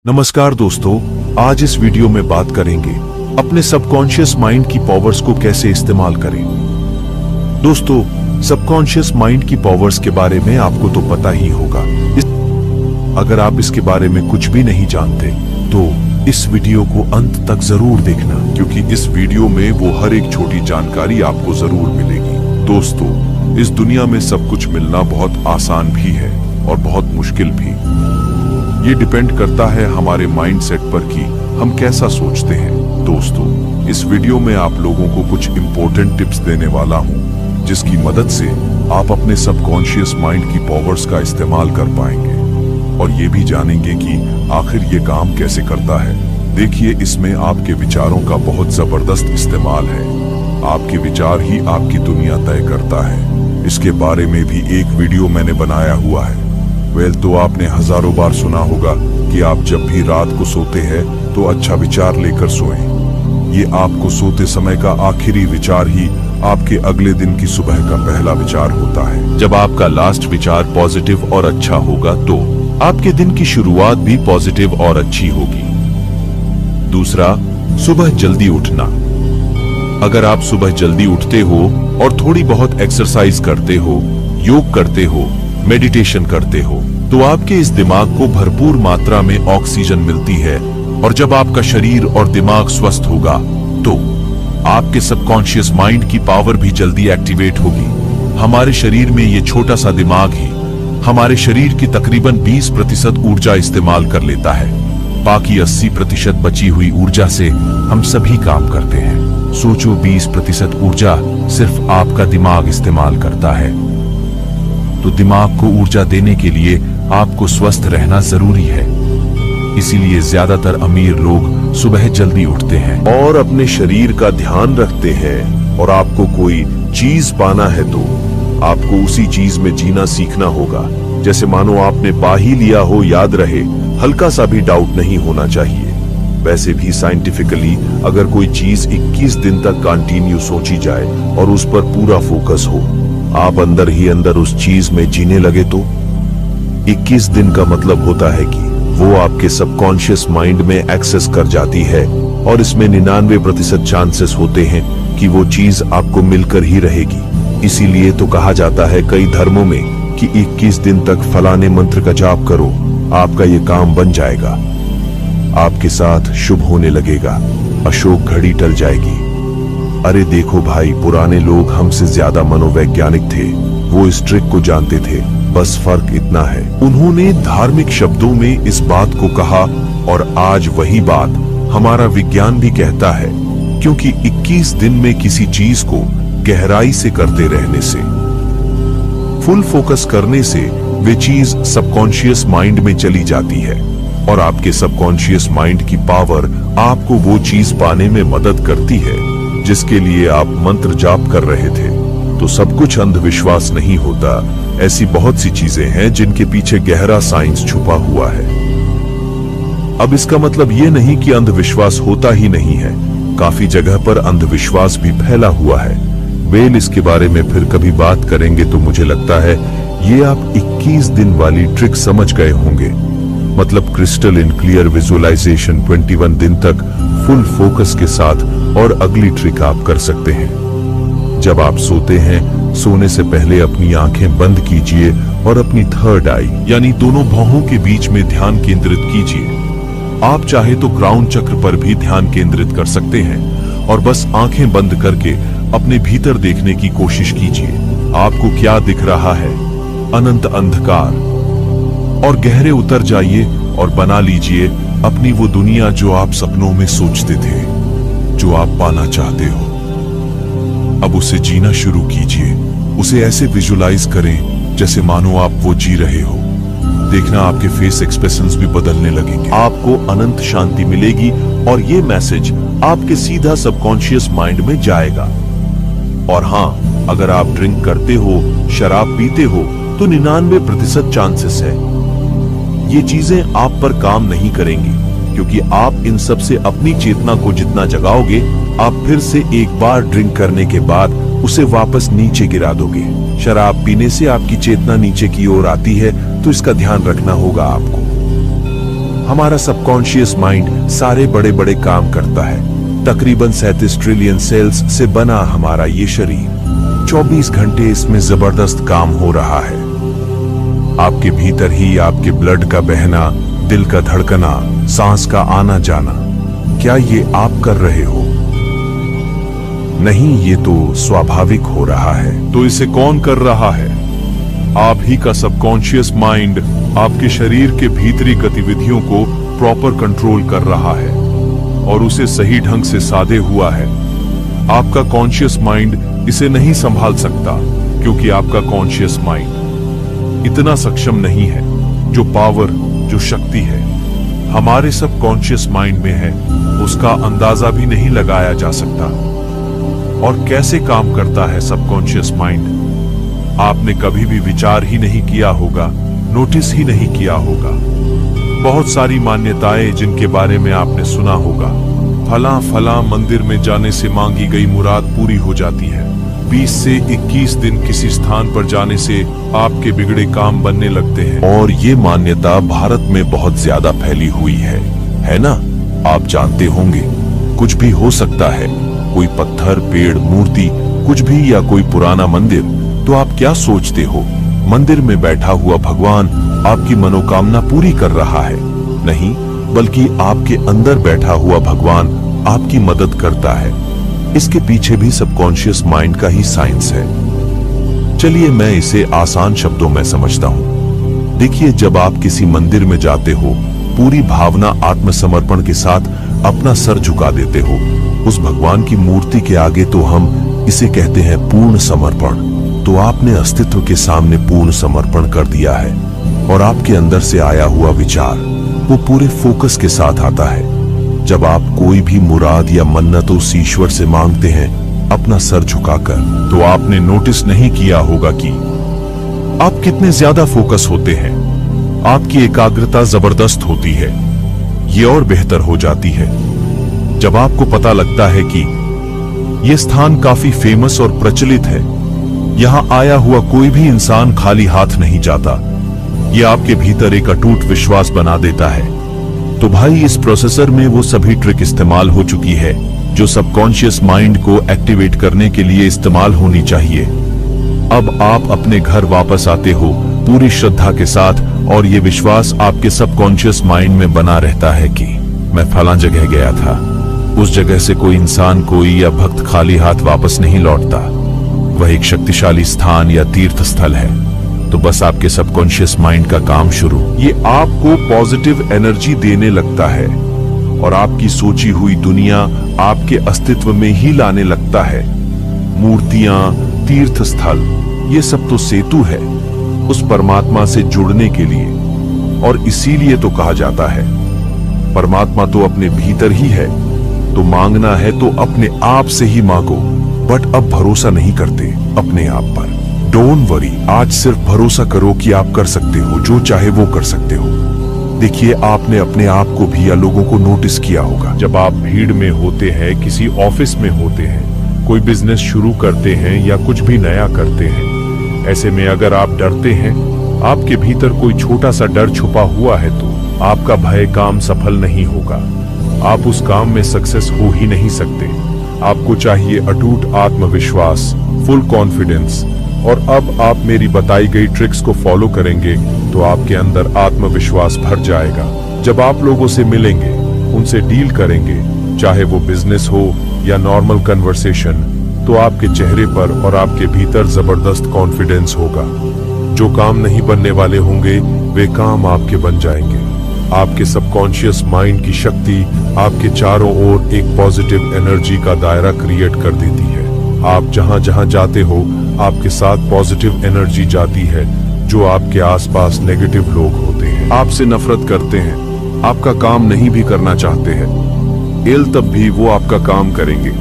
नमस्कार दोस्तों, आज इस वीडियो में बात करेंगे अपने सबकॉन्शियस माइंड की पावर्स को कैसे इस्तेमाल करें। दोस्तों, सबकॉन्शियस माइंड की पावर्स के बारे में आपको तो पता ही होगा। अगर आप इसके बारे में कुछ भी नहीं जानते तो इस वीडियो को अंत तक जरूर देखना, क्योंकि इस वीडियो में वो हर एक छोटी जानकारी आपको जरूर मिलेगी। दोस्तों, इस दुनिया में सब कुछ मिलना बहुत आसान भी है और बहुत मुश्किल भी। ये डिपेंड करता है हमारे माइंडसेट पर कि हम कैसा सोचते हैं। दोस्तों, इस वीडियो में आप लोगों को कुछ इंपॉर्टेंट टिप्स देने वाला हूं, जिसकी मदद से आप अपने सबकॉन्शियस माइंड की पावर्स का इस्तेमाल कर पाएंगे और ये भी जानेंगे कि आखिर ये काम कैसे करता है। देखिए, इसमें आपके विचारों का बहुत जबरदस्त इस्तेमाल है। आपके विचार ही आपकी दुनिया तय करता है। इसके बारे में भी एक वीडियो मैंने बनाया हुआ है। तो आपने हजारों बार सुना होगा कि आप जब भी रात को सोते हैं तो अच्छा विचार लेकर सोएं। ये आपको सोते समय का आखिरी विचार ही आपके अगले दिन की सुबह का पहला विचार होता है। जब आपका लास्ट विचार पॉजिटिव और अच्छा होगा तो आपके दिन की शुरुआत भी पॉजिटिव और अच्छी होगी। दूसरा, सुबह जल्दी उठना। अगर आप सुबह जल्दी उठते हो और थोड़ी बहुत एक्सरसाइज करते हो, योग करते हो, मेडिटेशन करते हो, तो आपके इस दिमाग को भरपूर मात्रा में ऑक्सीजन मिलती है और जब आपका शरीर और दिमाग स्वस्थ होगा तो आपके सबकॉन्शियस माइंड की पावर भी जल्दी एक्टिवेट होगी। हमारे शरीर में ये छोटा सा दिमाग ही हमारे शरीर की तकरीबन 20% ऊर्जा इस्तेमाल कर लेता है। बाकी 80% बची हुई ऊर्जा से हम सभी काम करते हैं। सोचो, 20% ऊर्जा सिर्फ आपका दिमाग इस्तेमाल करता है। तो दिमाग को ऊर्जा देने के लिए आपको स्वस्थ रहना जरूरी है। इसीलिए ज्यादातर अमीर लोग सुबह जल्दी उठते हैं और अपने शरीर का ध्यान रखते हैं। और आपको कोई चीज पाना है तो आपको उसी चीज में जीना सीखना होगा। जैसे मानो आपने पा ही लिया हो, याद रहे, हल्का सा भी डाउट नहीं होना चाहिए। वैसे भी साइंटिफिकली अगर कोई चीज 21 दिन तक कंटिन्यू सोची जाए और उस पर पूरा फोकस हो, आप अंदर ही अंदर उस चीज में जीने लगे, तो 21 दिन का मतलब होता है कि वो आपके सबकॉन्शियस माइंड में एक्सेस कर जाती है और इसमें 99% चांसेस होते हैं कि वो चीज आपको मिलकर ही रहेगी। इसीलिए तो कहा जाता है कई धर्मों में कि 21 दिन तक फलाने मंत्र का जाप करो, आपका ये काम बन जाएगा, आपके साथ शुभ होने लगेगा, अशोक घड़ी टल जाएगी। अरे देखो भाई, पुराने लोग हमसे ज्यादा मनोवैज्ञानिक थे। वो इस ट्रिक को जानते थे। बस फर्क इतना है, उन्होंने धार्मिक शब्दों में इस बात को कहा और आज वही बात हमारा विज्ञान भी कहता है। क्योंकि 21 दिन में किसी चीज को गहराई से करते रहने से, फुल फोकस करने से, वे चीज सबकॉन्शियस माइंड में चली जाती है और आपके सबकॉन्शियस माइंड की पावर आपको वो चीज पाने में मदद करती है जिसके लिए आप मंत्र जाप कर रहे थे। तो सब कुछ अंधविश्वास नहीं होता। ऐसी बहुत सी चीजें हैं जिनके पीछे गहरा साइंस छुपा हुआ है। अब इसका मतलब ये नहीं कि अंधविश्वास होता ही नहीं है। काफी जगह पर अंधविश्वास भी फैला हुआ है। इसके बारे में फिर कभी बात करेंगे। तो मुझे लगता है ये आप 21 दिन वाली ट्रिक समझ गए होंगे। मतलब क्रिस्टल इन क्लियर विजुअलाइजेशन 21 दिन तक फुल फोकस के साथ। और अगली ट्रिक आप कर सकते हैं, जब आप सोते हैं, सोने से पहले अपनी आंखें बंद कीजिए और अपनी थर्ड आई यानी दोनों भौहों के बीच में ध्यान केंद्रित कीजिए। आप चाहे तो क्राउन चक्र पर भी ध्यान केंद्रित कर सकते हैं और बस आंखें बंद करके अपने भीतर देखने की कोशिश कीजिए। आपको क्या दिख रहा है? अनंत अंधकार। और गहरे उतर जाइए और बना लीजिए अपनी वो दुनिया जो आप सपनों में सोचते थे, जो आप पाना चाहते हो। अब उसे जीना शुरू कीजिए। उसे ऐसे विजुलाइज करें जैसे मानो आप वो जी रहे हो। देखना, आपके फेस एक्सप्रेशंस भी बदलने लगेंगे। आपको अनंत शांति मिलेगी और ये मैसेज आपके सीधा सबकॉन्शियस माइंड में जाएगा। और हाँ, अगर आप ड्रिंक करते हो, शराब पीते हो, तो 99% चांसेस है ये चीजें आप पर काम नहीं करेंगी, क्योंकि आप इन सब से अपनी चेतना को जितना जगाओगे, आप फिर से एक बार ड्रिंक करने के बाद उसे वापस नीचे गिरा दोगे। शराब पीने से आपकी चेतना नीचे की ओर आती है, तो इसका ध्यान रखना होगा आपको। हमारा सबकॉन्शियस माइंड सारे बड़े बड़े काम करता है। तकरीबन 37 ट्रिलियन सेल्स से बना हमारा ये शरीर 24 घंटे इसमें जबरदस्त काम हो रहा है। आपके भीतर ही आपके ब्लड का बहना, दिल का धड़कना, सांस का आना जाना, क्या ये आप कर रहे हो? नहीं, ये तो स्वाभाविक हो रहा है। तो इसे कौन कर रहा है? आप ही का सबकॉन्शियस माइंड आपके शरीर के भीतरी गतिविधियों को प्रॉपर कंट्रोल कर रहा है और उसे सही ढंग से साधे हुआ है। आपका कॉन्शियस माइंड इसे नहीं संभाल सकता, क्योंकि आपका कॉन्शियस माइंड इतना सक्षम नहीं है। जो पावर, जो शक्ति है हमारे सबकॉन्शियस माइंड में है, उसका अंदाजा भी नहीं लगाया जा सकता। और कैसे काम करता है सबकॉन्शियस माइंड, आपने कभी भी विचार ही नहीं किया होगा, नोटिस ही नहीं किया होगा। बहुत सारी मान्यताएं जिनके बारे में आपने सुना होगा, फला फला मंदिर में जाने से मांगी गई मुराद पूरी हो जाती है। 20 से 21 दिन किसी स्थान पर जाने से आपके बिगड़े काम बनने लगते हैं। और ये मान्यता भारत में बहुत ज्यादा फैली हुई है ना? आप जानते होंगे कुछ भी हो सकता है, कोई पत्थर, पेड़, मूर्ति, कुछ भी, या कोई पुराना मंदिर। तो आप क्या सोचते हो, मंदिर में बैठा हुआ भगवान आपकी मनोकामना पूरी कर रहा है? नहीं, बल्कि आपके अंदर बैठा हुआ भगवान आपकी मदद करता है। इसके पीछे भी सबकॉन्शियस माइंड का ही साइंस है। चलिए मैं इसे आसान शब्दों में समझता हूं। देखिए, जब आप किसी मंदिर में जाते हो, पूरी भावना, आत्मसमर्पण के साथ अपना सर झुका देते हो उस भगवान की मूर्ति के आगे, तो हम इसे कहते हैं पूर्ण समर्पण। तो आपने अस्तित्व के सामने पूर्ण समर्पण कर दिया है और आपके अंदर से आया हुआ विचार वो पूरे फोकस के साथ आता है। जब आप कोई भी मुराद या मन्नत उस ईश्वर से मांगते हैं अपना सर झुकाकर, तो आपने नोटिस नहीं किया होगा कि आप कितने ज्यादा फोकस होते हैं। आपकी एकाग्रता जबरदस्त होती है, ये और बेहतर हो जाती है जब आपको पता लगता है कि यह स्थान काफी फेमस और प्रचलित है, यहां आया हुआ कोई भी इंसान खाली हाथ नहीं जाता। यह आपके भीतर एक अटूट विश्वास बना देता है। तो भाई, इस प्रोसेसर में वो सभी ट्रिक इस्तेमाल हो चुकी है जो सबकॉन्शियस माइंड को एक्टिवेट करने के लिए इस्तेमाल होनी चाहिए। अब आप अपने घर वापस आते हो पूरी श्रद्धा के साथ, और ये विश्वास आपके सबकॉन्शियस माइंड में बना रहता है कि मैं फलां जगह गया था, उस जगह से कोई इंसान, कोई या भक्त खाली हाथ वापस नहीं लौटता। वह एक शक्तिशाली स्थान या तीर्थ स्थल है। तो बस आपके सबकॉन्शियस माइंड का काम शुरू। ये आपको पॉजिटिव एनर्जी देने लगता है और आपकी सोची हुई दुनिया आपके अस्तित्व में ही लाने लगता है। मूर्तियां, तीर्थ स्थल, ये सब तो सेतु है उस परमात्मा से जुड़ने के लिए। और इसीलिए तो कहा जाता है परमात्मा तो अपने भीतर ही है, तो मांगना है तो अपने आप से ही मांगो। बट अब भरोसा नहीं करते अपने आप पर। डोंट वरी, आज सिर्फ भरोसा करो कि आप कर सकते हो, जो चाहे वो कर सकते हो। देखिए, आपने अपने आप को भी या लोगों को नोटिस किया होगा, जब आप भीड़ में होते हैं, किसी ऑफिस में होते हैं, कोई बिजनेस शुरू करते हैं या कुछ भी नया करते हैं, ऐसे में अगर आप डरते हैं, आपके भीतर कोई छोटा सा डर छुपा हुआ है, तो आपका भय काम सफल नहीं होगा। आप उस काम में सक्सेस हो ही नहीं सकते। आपको चाहिए अटूट आत्मविश्वास, फुल कॉन्फिडेंस। और अब आप मेरी बताई गई ट्रिक्स को फॉलो करेंगे तो आपके अंदर आत्मविश्वास भर जाएगा। जब आप लोगों से मिलेंगे, उनसे डील करेंगे, चाहे वो बिजनेस हो या नॉर्मल कन्वर्सेशन, तो आपके चेहरे पर और आपके भीतर जबरदस्त कॉन्फिडेंस होगा। जो काम नहीं बनने वाले होंगे, वे काम आपके बन जाएंगे। आपके सबकॉन्शियस माइंड की शक्ति आपके चारों ओर एक पॉजिटिव एनर्जी का दायरा क्रिएट कर देती है। आप जहां जहां जाते हो, आपके साथ पॉजिटिव एनर्जी जाती है। जो आपके आसपास नेगेटिव लोग होते हैं, आपसे नफरत करते हैं, आपका काम नहीं भी करना चाहते हैं, तब भी वो आपका काम करेंगे,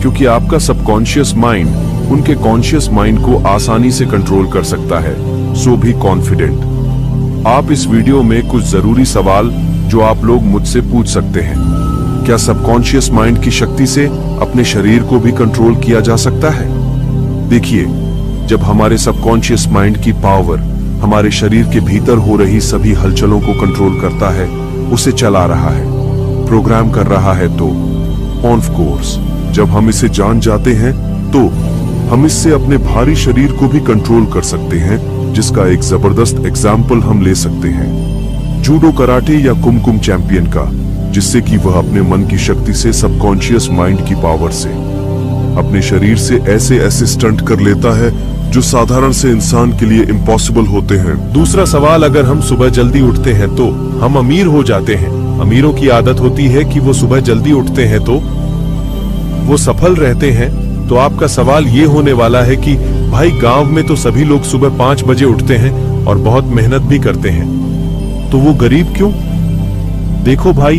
क्योंकि आपका सबकॉन्शियस माइंड उनके कॉन्शियस माइंड को आसानी से कंट्रोल कर सकता है। सो भी कॉन्फिडेंट। आप इस वीडियो में कुछ जरूरी सवाल जो आप लोग मुझसे पूछ सकते हैं। क्या सबकॉन्शियस माइंड की शक्ति से अपने शरीर को भी कंट्रोल किया जा सकता है? देखिए, जब हमारे सबकॉन्शियस माइंड की पावर हमारे शरीर के भीतर हो रही सभी हलचलों को कंट्रोल करता है, उसे चला रहा है, प्रोग्राम कर रहा है। तो ऑफ कोर्स जब हम इसे जान जाते हैं तो हम इससे अपने भारी शरीर को भी कंट्रोल कर सकते हैं, जिसका एक जबरदस्त एग्जाम्पल हम ले सकते हैं जूडो, कराटे या कुमकुम चैंपियन का, जिससे कि वह अपने मन की शक्ति से, सबकॉन्शियस माइंड की पावर से अपने शरीर से ऐसे ऐसे स्टंट कर लेता है जो साधारण से इंसान के लिए इम्पॉसिबल होते हैं। दूसरा सवाल, अगर हम सुबह जल्दी उठते हैं तो हम अमीर हो जाते हैं। अमीरों की आदत होती है कि वो सुबह जल्दी उठते हैं तो वो सफल रहते हैं। तो आपका सवाल ये होने वाला है कि भाई गांव में तो सभी लोग सुबह 5 बजे उठते हैं और बहुत मेहनत भी करते हैं, तो वो गरीब क्यों? देखो भाई,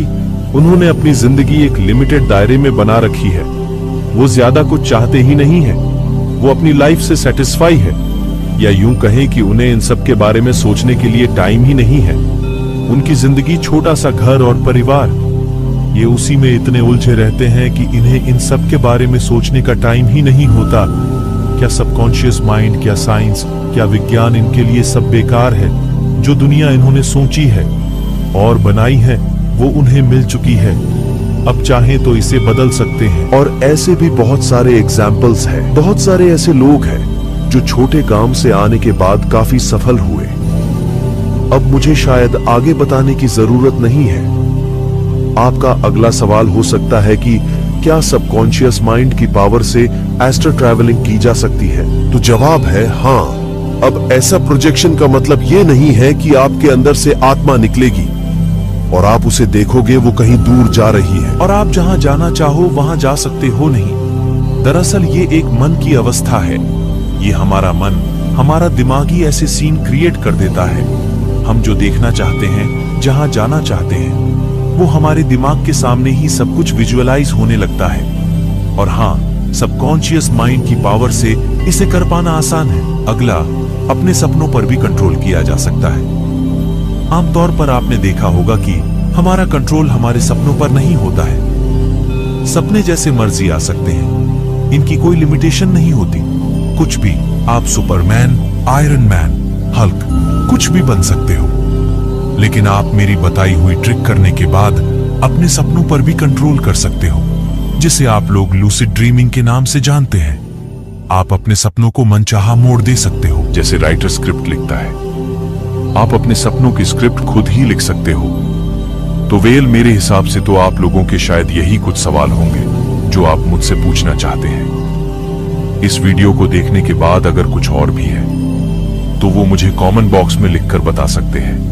उन्होंने अपनी जिंदगी एक लिमिटेड दायरे में बना रखी है। वो ज्यादा कुछ चाहते ही नहीं है, वो अपनी लाइफ से सेटिस्फाई है, या यूं कहें कि उन्हें इन सब के बारे में सोचने के लिए टाइम ही नहीं है। उनकी जिंदगी छोटा सा घर और परिवार, ये उसी में इतने उलझे रहते हैं कि इन्हें इन सब के बारे में सोचने का टाइम ही नहीं होता। क्या सबकॉन्शियस माइंड, क्या साइंस, क्या विज्ञान इनके लिए सब बेकार है? जो दुनिया इन्होंने सोची है और बनाई है वो उन्हें मिल चुकी है, अब चाहें तो इसे बदल सकते हैं। और ऐसे भी बहुत सारे एग्जाम्पल्स हैं। बहुत सारे ऐसे लोग हैं जो छोटे काम से आने के बाद काफी सफल हुए। अब मुझे शायद आगे बताने की जरूरत नहीं है। आपका अगला सवाल हो सकता है कि क्या सबकॉन्शियस माइंड की पावर से एस्ट्रल ट्रैवलिंग की जा सकती है? तो जवाब है हाँ। अब ऐसा प्रोजेक्शन का मतलब ये नहीं है कि आपके अंदर से आत्मा निकलेगी और आप उसे देखोगे वो कहीं दूर जा रही है और आप जहां जाना चाहो वहां जा सकते हो नहीं। दरअसल ये एक मन की अवस्था है। ये हमारा मन, हमारा दिमाग ही ऐसे सीन क्रिएट कर देता है। हम जो देखना चाहते हैं, जहां जाना चाहते हैं, वो हमारे दिमाग के सामने ही सब कुछ विजुअलाइज होने लगता है। और हाँ, सबकॉन्शियस माइंड की पावर से इसे कर पाना आसान है। अगला, अपने सपनों पर भी कंट्रोल किया जा सकता है। आमतौर पर आपने देखा होगा कि हमारा कंट्रोल हमारे सपनों पर नहीं होता है। सपने जैसे मर्जी आ सकते हैं, इनकी कोई लिमिटेशन नहीं होती। कुछ भी, आप सुपरमैन, आयरन मैन, हल्क, कुछ भी बन सकते हो। लेकिन आप मेरी बताई हुई ट्रिक करने के बाद अपने सपनों पर भी कंट्रोल कर सकते हो, जिसे आप लोग लूसिड ड्रीमिंग के नाम से जानते हैं। आप अपने सपनों को मनचाहा मोड़ दे सकते हो। जैसे राइटर स्क्रिप्ट लिखता है, आप अपने सपनों की स्क्रिप्ट खुद ही लिख सकते हो। तो वेल, मेरे हिसाब से तो आप लोगों के शायद यही कुछ सवाल होंगे जो आप मुझसे पूछना चाहते हैं। इस वीडियो को देखने के बाद अगर कुछ और भी है तो वो मुझे कमेंट बॉक्स में लिखकर बता सकते हैं।